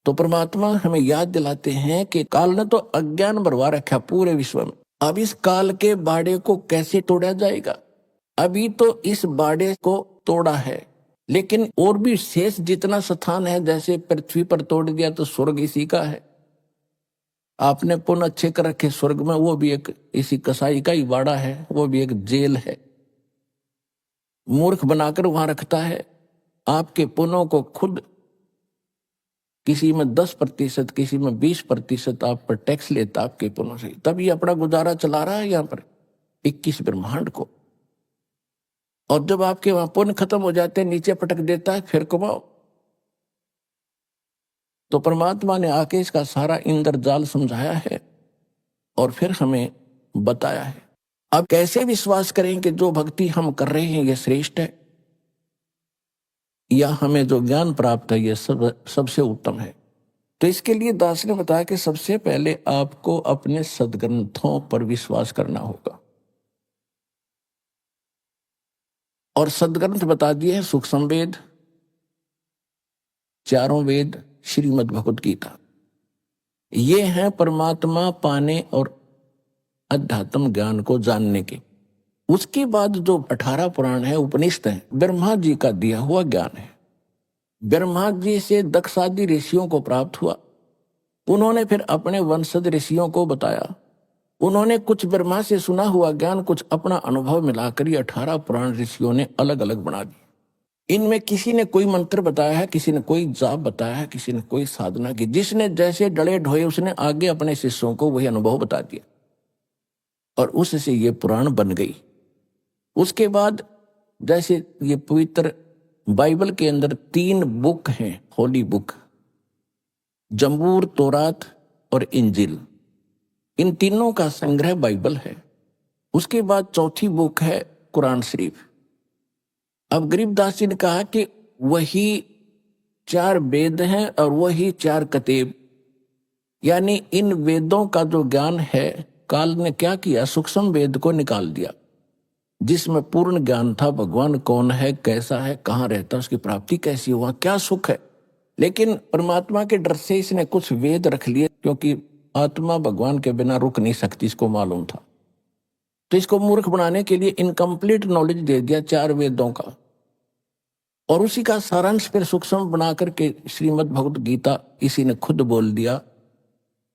तो परमात्मा हमें याद दिलाते हैं कि काल ने तो अज्ञान भरवा रखा पूरे विश्व में। अब इस काल के बाड़े को कैसे तोड़ा जाएगा? अभी तो इस बाड़े को तोड़ा है, लेकिन और भी शेष जितना स्थान है, जैसे पृथ्वी पर तोड़ दिया तो स्वर्ग इसी का है। आपने पुण्य अच्छे कर रखे स्वर्ग में, वो भी एक इसी कसाई का ही बाड़ा है, वो भी एक जेल है। मूर्ख बनाकर वहां रखता है। आपके पुण्यों को खुद किसी में 10%, किसी में 20% आप पर टैक्स लेता आपके पुण्यों से, तब ये अपना गुजारा चला रहा है यहाँ पर 21 ब्रह्मांड को। और जब आपके वहां पुण्य खत्म हो जाते हैं, नीचे पटक देता है, फिर कमाओ। तो परमात्मा ने आके इसका सारा इंद्रजाल समझाया है और फिर हमें बताया है। अब कैसे विश्वास करें कि जो भक्ति हम कर रहे हैं ये श्रेष्ठ है, या हमें जो ज्ञान प्राप्त है ये सबसे उत्तम है? तो इसके लिए दास ने बताया कि सबसे पहले आपको अपने सदग्रंथों पर विश्वास करना होगा। और सदग्रंथ बता दिए हैं सूक्ष्म वेद, चारों वेद, श्रीमद् भगवत गीता। ये हैं परमात्मा पाने और अध्यात्म ज्ञान को जानने के। उसके बाद जो 18 पुराण है, उपनिषद है, ब्रह्मा जी का दिया हुआ ज्ञान है। ब्रह्मा जी से दक्षादि ऋषियों को प्राप्त हुआ, उन्होंने फिर अपने वंशज ऋषियों को बताया। उन्होंने कुछ ब्रह्मा से सुना हुआ ज्ञान, कुछ अपना अनुभव मिलाकर ये 18 पुराण ऋषियों ने अलग अलग बना दिए। इनमें किसी ने कोई मंत्र बताया है, किसी ने कोई जाप बताया है, किसी ने कोई साधना की। जिसने जैसे डले ढोए उसने आगे अपने शिष्यों को वही अनुभव बता दिया और उससे ये पुराण बन गई। उसके बाद जैसे ये पवित्र बाइबल के अंदर 3 बुक हैं, होली बुक, जंबूर, तौरात और इंजिल। इन तीनों का संग्रह बाइबल है। उसके बाद चौथी बुक है कुरान शरीफ। अब गरीबदास जी ने कहा कि वही 4 वेद हैं और वही 4 कतेब, यानी इन वेदों का जो ज्ञान है, काल ने क्या किया, सूक्ष्म वेद को निकाल दिया, जिसमें पूर्ण ज्ञान था, भगवान कौन है, कैसा है, कहाँ रहता है, उसकी प्राप्ति कैसी हुआ, क्या सुख है। लेकिन परमात्मा के डर से इसने कुछ वेद रख लिए, क्योंकि आत्मा भगवान के बिना रुक नहीं सकती, इसको मालूम था। तो इसको मूर्ख बनाने के लिए इनकम्प्लीट नॉलेज दे दिया 4 वेदों का, और उसी का सारांश फिर सूक्ष्म बना करके श्रीमद् भगवत गीता इसी ने खुद बोल दिया।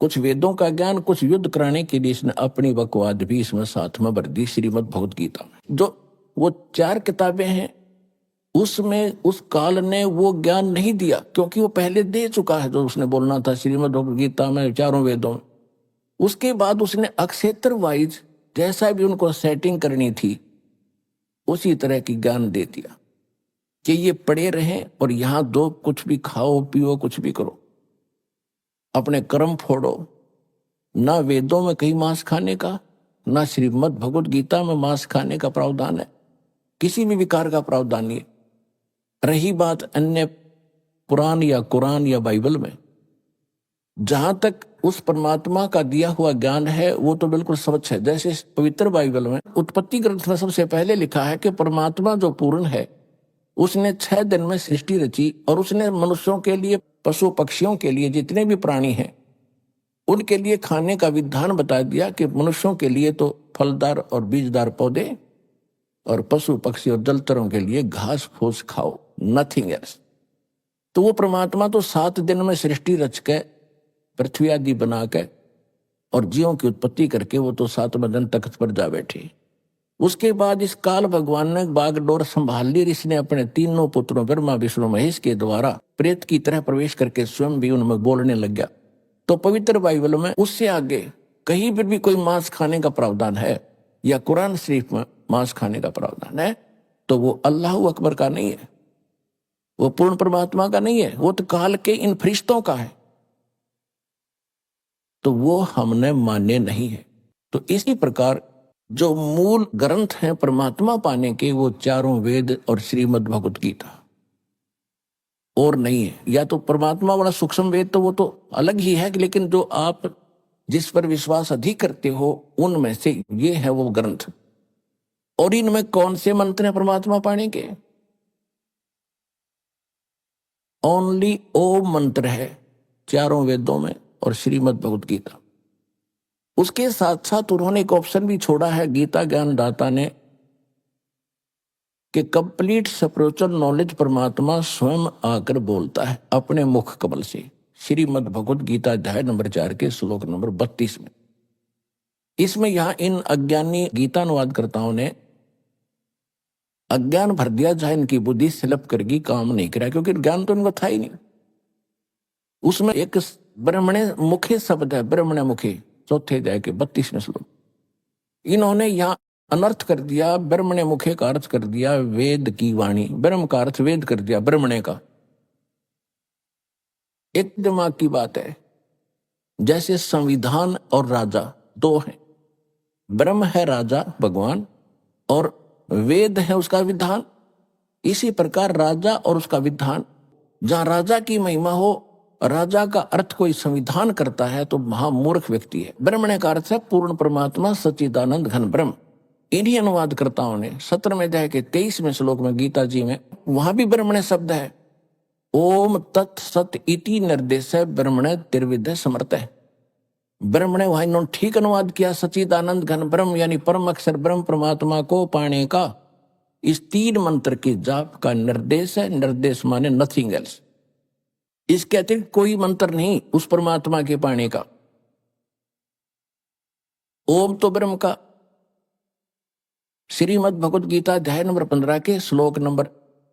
कुछ वेदों का ज्ञान, कुछ युद्ध कराने के लिए इसने अपनी बकवाद भी इसमें साथ में भर दी श्रीमद् भगवत गीता में। जो वो 4 किताबें हैं, उसमें उस काल ने वो ज्ञान नहीं दिया, क्योंकि वो पहले दे चुका है जो उसने बोलना था श्रीमद् भगवत गीता में, 4 वेदों में। उसके बाद उसने अक्षेत्र वाइज जैसा भी उनको सेटिंग करनी थी उसी तरह की ज्ञान दे दिया कि ये पड़े रहें और यहां दो, कुछ भी खाओ पियो, कुछ भी करो, अपने कर्म फोड़ो। ना वेदों में कहीं मांस खाने का, ना श्रीमद् भगवत गीता में मांस खाने का प्रावधान है, किसी भी विकार का प्रावधान नहीं है। रही बात अन्य पुराण या कुरान या बाइबल में, जहां तक उस परमात्मा का दिया हुआ ज्ञान है वो तो बिल्कुल स्वच्छ है। जैसे पवित्र बाइबल में उत्पत्ति ग्रंथ में सबसे पहले लिखा है कि परमात्मा जो पूर्ण है उसने 6 दिन में सृष्टि रची, और उसने मनुष्यों के लिए, पशु पक्षियों के लिए, जितने भी प्राणी हैं उनके लिए खाने का विधान बता दिया कि मनुष्यों के लिए तो फलदार और बीजदार पौधे, और पशु पक्षी और जलचरों के लिए घास फूस खाओ, नथिंग एल्स। तो वो परमात्मा तो 7 दिन में सृष्टि रच के, पृथ्वी आदि बना के और जीवों की उत्पत्ति करके वो तो 7वें दिन तख्त पर जा बैठे। उसके बाद इस काल भगवान ने बागडोर संभाल ली। इसने अपने 3 पुत्रों ब्रह्मा विष्णु महेश के द्वारा प्रेत की तरह प्रवेश करके स्वयं भी उनमें बोलने लग गया। तो पवित्र बाइबल में उससे आगे कहीं पर भी कोई मांस खाने का प्रावधान है, या कुरान शरीफ में मांस खाने का प्रावधान है, तो वो अल्लाह अकबर का नहीं है, वो पूर्ण परमात्मा का नहीं है, वो तो काल के इन फरिश्तों का है। तो वो हमने मान्य नहीं है। तो इसी प्रकार जो मूल ग्रंथ हैं परमात्मा पाने के, वो 4 वेद और श्रीमद् भगवत गीता, और नहीं है। या तो परमात्मा वाला सूक्ष्म वेद तो वो तो अलग ही है, लेकिन जो आप जिस पर विश्वास अधिक करते हो उनमें से ये है वो ग्रंथ। और इनमें कौन से मंत्र हैं परमात्मा पाने के? ओनली ओम मंत्र है चारों वेदों में और श्रीमद् भगवत गीता। उसके साथ साथ उन्होंने एक ऑप्शन भी छोड़ा है गीता ज्ञान दाता ने कि कंप्लीट स्पिरिचुअल नॉलेज परमात्मा स्वयं आकर बोलता है अपने मुख कमल से, श्रीमद् भगवत गीता अध्याय नंबर 4 के श्लोक नंबर 32 में। इसमें यहां इन अज्ञानी गीता अनुवादकर्ताओं ने अज्ञान भर दिया, जहां इनकी बुद्धि स्लिप करके काम नहीं करा, क्योंकि ज्ञान तो इनको था ही नहीं। उसमें एक ब्रह्मणे मुखे शब्द है, ब्रह्मणे मुखे, चौथे अध्याय के 32वें श्लोक। इन्होंने यहाँ अनर्थ कर दिया, ब्रह्मणे मुखे का अर्थ कर दिया वेद की वाणी, ब्रह्म का अर्थ वेद कर दिया ब्रह्मणे का। एक दिमाग की बात है, जैसे संविधान और राजा दो हैं, ब्रह्म है राजा भगवान और वेद है उसका विधान। इसी प्रकार राजा और उसका विधान, जहां राजा की महिमा हो, राजा का अर्थ कोई संविधान करता है तो महामूर्ख व्यक्ति है। ब्रह्मणे का अर्थ है पूर्ण परमात्मा सच्चिदानंद घन ब्रह्म। इन्हीं अनुवादकर्ताओं ने 17वें अध्याय के 23वें श्लोक में गीता जी में, वहां भी ब्रह्मणे शब्द है, ओम तत् सत इति निर्देश है ब्रह्मणे त्रिविध समर्थ है। ब्रह्मणे वहां इन्होंने ठीक अनुवाद किया, सच्चिदानंद घन ब्रह्म यानी परम अक्षर ब्रह्म परमात्मा को पाने का इस 3 मंत्र के जाप का निर्देश है। निर्देश माने नथिंग एल्स, इसके अतिरिक्त कोई मंत्र नहीं उस परमात्मा के पाने का। ओम तो ब्रह्म का, श्रीमद् भगवत गीता अध्याय नंबर 15 के श्लोक नंबर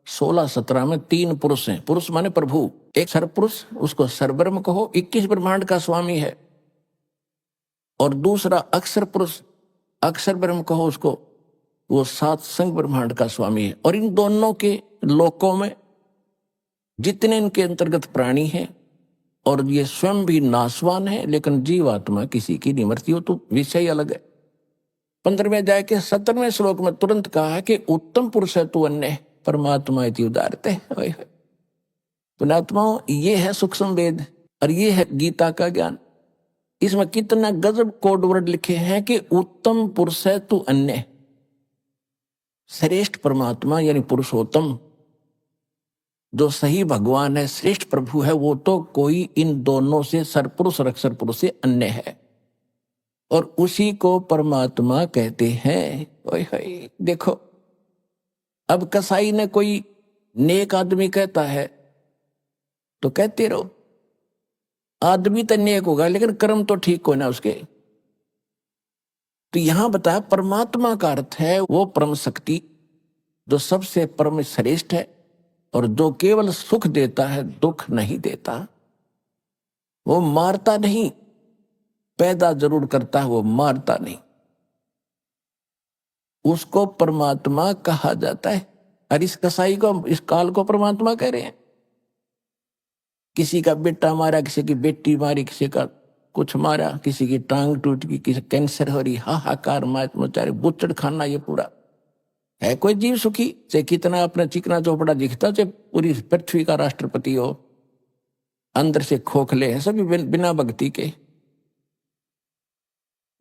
16-17 में 3 पुरुष हैं। पुरुष माने प्रभु, एक सरपुरुष उसको सरब्रह्म कहो, 21 ब्रह्मांड का स्वामी है, और दूसरा अक्षर पुरुष अक्षर ब्रह्म कहो उसको, वो 7 संग ब्रह्मांड का स्वामी है। और इन दोनों के लोकों में जितने इनके अंतर्गत प्राणी हैं, और ये स्वयं भी नाशवान है, लेकिन जीवात्मा किसी की नहीं मरती, हो तो विषय अलग है। 15वें अध्याय के 17वें श्लोक में तुरंत कहा है कि उत्तम पुरुष है तू अन्य परमात्मा इति उदारते। पुणात्माओं, ये है सूक्ष्म वेद और ये है गीता का ज्ञान। इसमें कितना गजब कोड वर्ड लिखे हैं कि उत्तम पुरुष है तू अन्य, श्रेष्ठ परमात्मा यानी पुरुषोत्तम जो सही भगवान है, श्रेष्ठ प्रभु है, वो तो कोई इन दोनों से सरपुरुष और अक्षर पुरुष से अन्य है, और उसी को परमात्मा कहते हैं। ओए होए, देखो अब कसाई ने कोई नेक आदमी कहता है तो कहते रहो, आदमी तो नेक होगा लेकिन कर्म तो ठीक हो ना उसके। तो यहां बताया परमात्मा का अर्थ है वो परम शक्ति जो सबसे परम श्रेष्ठ है, और जो केवल सुख देता है, दुख नहीं देता। वो मारता नहीं, पैदा जरूर करता है, वो मारता नहीं। उसको परमात्मा कहा जाता है। और इस कसाई को, इस काल को परमात्मा कह रहे हैं। किसी का बेटा मारा, किसी की बेटी मारी, किसी का कुछ मारा, किसी की टांग टूट गई, किसी कैंसर हो रही, हाहाकार मात मचारे, बुच्चड़ खाना, ये पूरा है कोई जीव सुखी? चाहे कितना अपना चिकना चौपड़ा दिखता, चाहे पूरी पृथ्वी का राष्ट्रपति हो, अंदर से खोखले हैं सभी बिना भक्ति के।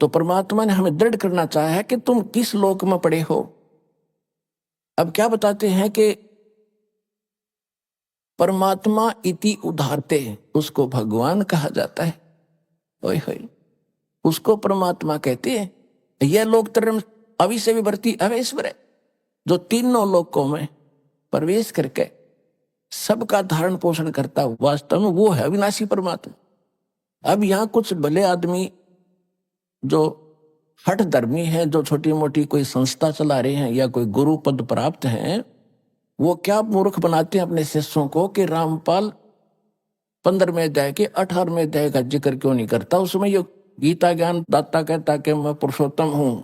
तो परमात्मा ने हमें दृढ़ करना चाहा है कि तुम किस लोक में पड़े हो। अब क्या बताते हैं कि परमात्मा इति उदारते, उसको भगवान कहा जाता है। ओए होए, उसको परमात्मा कहते हैं। यह लोक धर्म अविश्य विभर्ति अवेश्वर है, जो तीनों लोकों में प्रवेश करके सबका धारण पोषण करता, वास्तव में वो है अविनाशी परमात्मा। अब यहाँ कुछ भले आदमी जो हठ धर्मी है, जो छोटी मोटी कोई संस्था चला रहे हैं या कोई गुरु पद प्राप्त हैं, वो क्या मूर्ख बनाते हैं अपने शिष्यों को कि रामपाल 15वें अध्याय के 18वें अध्याय का जिक्र क्यों नहीं करता। उसमें ये गीता ज्ञान दाता कहता कि मैं पुरुषोत्तम हूं।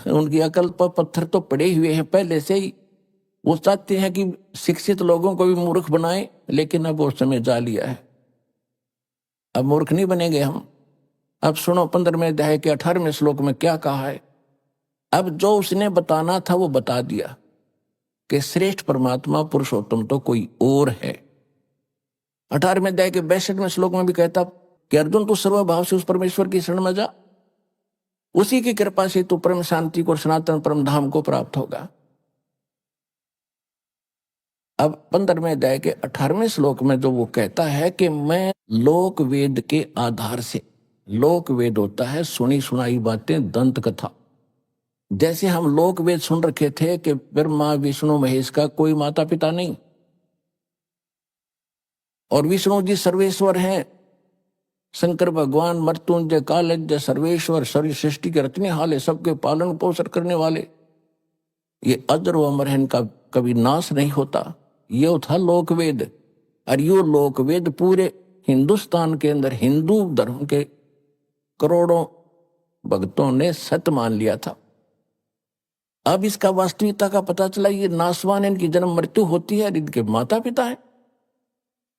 उनकी अकल पर पत्थर तो पड़े हुए हैं पहले से ही। वो चाहते हैं कि शिक्षित लोगों को भी मूर्ख बनाए, लेकिन अब वो समय जा लिया है, अब मूर्ख नहीं बनेंगे हम। अब सुनो 15वें अध्याय के 18वें श्लोक में क्या कहा है। अब जो उसने बताना था वो बता दिया कि श्रेष्ठ परमात्मा पुरुषोत्तम तो कोई और है। 18वें अध्याय के 62वें श्लोक में भी कहता कि अर्जुन तू सर्वभाव से उस परमेश्वर की शरण में जा, उसी की कृपा से तू परम शांति को और सनातन परम धाम को प्राप्त होगा। अब 15वें अध्याय के 18वें श्लोक में जो वो कहता है कि मैं लोक वेद के आधार से, लोक वेद होता है सुनी सुनाई बातें, दंत कथा। जैसे हम लोक वेद सुन रखे थे कि ब्रह्मा विष्णु महेश का कोई माता पिता नहीं, और विष्णु जी सर्वेश्वर हैं, शंकर भगवान मृत्युंजय कालज्ञ सर्वेश्वर, सारी सृष्टि के रचने हाले, सबके पालन पोषण करने वाले, ये अजर व अमर है, इनका कभी नाश नहीं होता। ये था लोकवेद। और यो लोकवेद पूरे हिंदुस्तान के अंदर हिंदू धर्म के करोड़ों भक्तों ने सत्य मान लिया था। अब इसका वास्तविकता का पता चला, ये नासवान, इनकी जन्म मृत्यु होती है, इनके माता पिता है।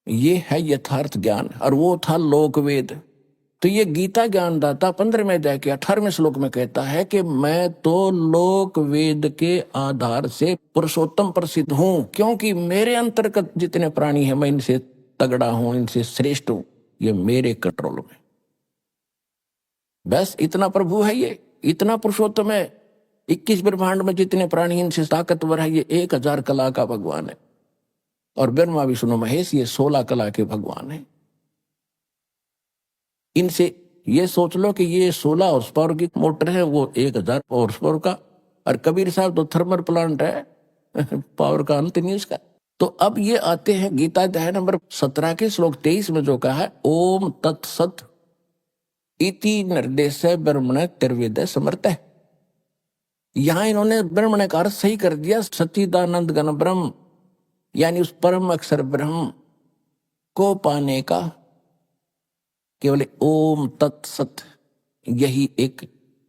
ये है यथार्थ ज्ञान, और वो था लोकवेद। तो ये गीता ज्ञानदाता 15वें अध्याय के 18वें श्लोक में कहता है कि मैं तो लोक वेद के आधार से पुरुषोत्तम प्रसिद्ध हूं, क्योंकि मेरे अंतर्गत जितने प्राणी हैं मैं इनसे तगड़ा हूं, इनसे श्रेष्ठ हूं, ये मेरे कंट्रोल में। बस इतना प्रभु है, ये इतना पुरुषोत्तम है। 21 ब्रह्मांड में जितने प्राणी इनसे ताकतवर है, ये 1000 कला का भगवान है। और ब्रह्मा विष्णु महेश ये 16 कला के भगवान है। इनसे ये सोच लो कि ये 16 हॉर्स पावर की मोटर है, वो 1000 हॉर्स पावर का, और कबीर साहब तो थर्मल प्लांट है पावर का अंत नहीं उसका। तो अब ये आते हैं गीता अध्याय नंबर 17 के श्लोक 23 में जो कहा है, ओम तत्सत इति निर्देश ब्रह्मण तिर्वेद समर्थ है। यहां इन्होंने ब्रह्मण का अर्थ सही कर दिया, सच्चिदानंद घन ब्रह्म, यानी उस परम अक्षर ब्रह्म को पाने का केवल ओम तत्सत, यही एक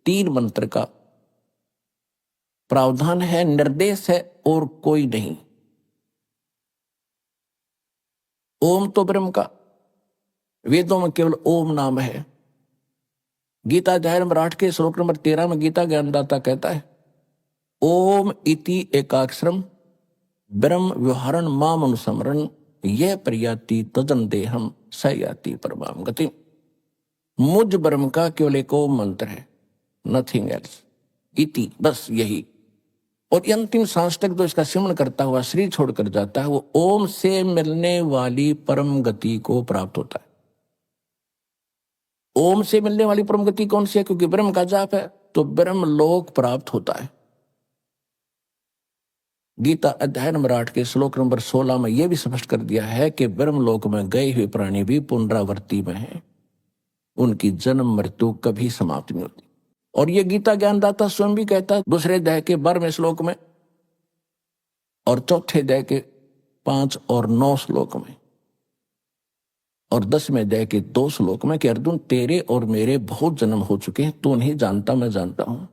3 मंत्र का प्रावधान है, निर्देश है, और कोई नहीं। ओम तो ब्रह्म का, वेदों में केवल ओम नाम है। गीता अध्याय नंबर 8 के श्लोक नंबर 13 में गीता ज्ञानदाता कहता है, ओम इति एकाक्षरम ब्रह्म व्यवहारण माम अनुसमरण यह प्रयाति तजन देहम सयाति परमाम गति। मुझ ब्रह्म का केवल एक ओम मंत्र है, नथिंग एल्स, इति, बस यही। और अंतिम सांस तक जो इसका सिमरण करता हुआ शरीर छोड़कर जाता है, वो ओम से मिलने वाली परम गति को प्राप्त होता है। ओम से मिलने वाली परम गति कौन सी है? क्योंकि ब्रह्म का जाप है, तो ब्रह्म लोक प्राप्त होता है। गीता अध्याय नंबर 8 के श्लोक नंबर 16 में यह भी स्पष्ट कर दिया है कि ब्रह्मलोक में गए हुए प्राणी भी पुनरावृत्ति में हैं, उनकी जन्म मृत्यु कभी समाप्त नहीं होती। और ये गीता ज्ञानदाता स्वयं भी कहता है दूसरे अध्याय के 12वें श्लोक में, और चौथे अध्याय के 5 और 9 श्लोक में, और 10वें अध्याय के 2 श्लोक में कि अर्जुन तेरे और मेरे बहुत जन्म हो चुके हैं, तू नहीं जानता, मैं जानता हूं।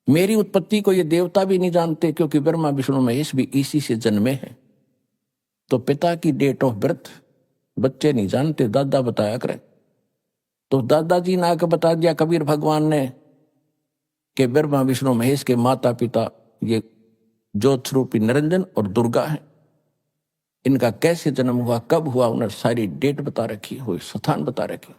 मेरी उत्पत्ति को ये देवता भी नहीं जानते, क्योंकि ब्रह्मा विष्णु महेश भी इसी से जन्मे हैं। तो पिता की डेट ऑफ बर्थ बच्चे नहीं जानते, दादा बताया करें। तो दादाजी ने आकर बता दिया कबीर भगवान ने कि ब्रह्मा विष्णु महेश के माता पिता ये ज्योत रूपी निरंजन और दुर्गा है। इनका कैसे जन्म हुआ, कब हुआ, उन्हें सारी डेट बता रखी, हुई स्थान बता रखी।